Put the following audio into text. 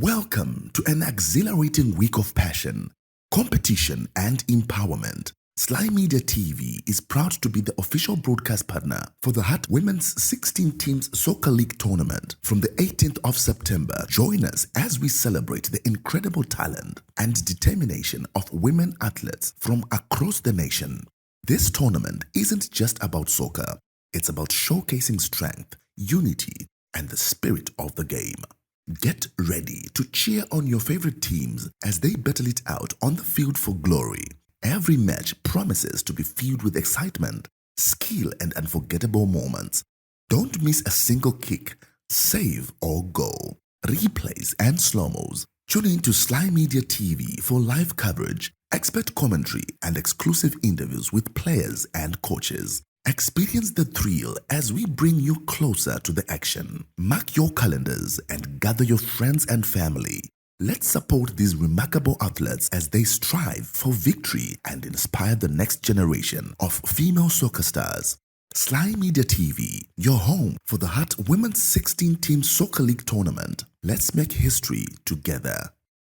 Welcome to an exhilarating week of passion, competition and empowerment. SlyMediaTv is proud to be the official broadcast partner for the Hot Women's 16 Teams Soccer League tournament from the 18th of September. Join us as we celebrate the incredible talent and determination of women athletes from across the nation. This tournament isn't just about soccer, it's about showcasing strength, unity, and the spirit of the game. Get ready to cheer on your favorite teams as they battle it out on the field for glory. Every match promises to be filled with excitement, skill, and unforgettable moments. Don't miss a single kick, save, or goal. Replays and slow-mos. Tune in to SlyMediaTv for live coverage, expert commentary, and exclusive interviews with players and coaches. Experience the thrill as we bring you closer to the action. Mark your calendars and gather your friends and family. Let's support these remarkable athletes as they strive for victory and inspire the next generation of female soccer stars. SlyMediaTv, your home for the Hot Women's 16 Team Soccer League tournament. Let's make history together.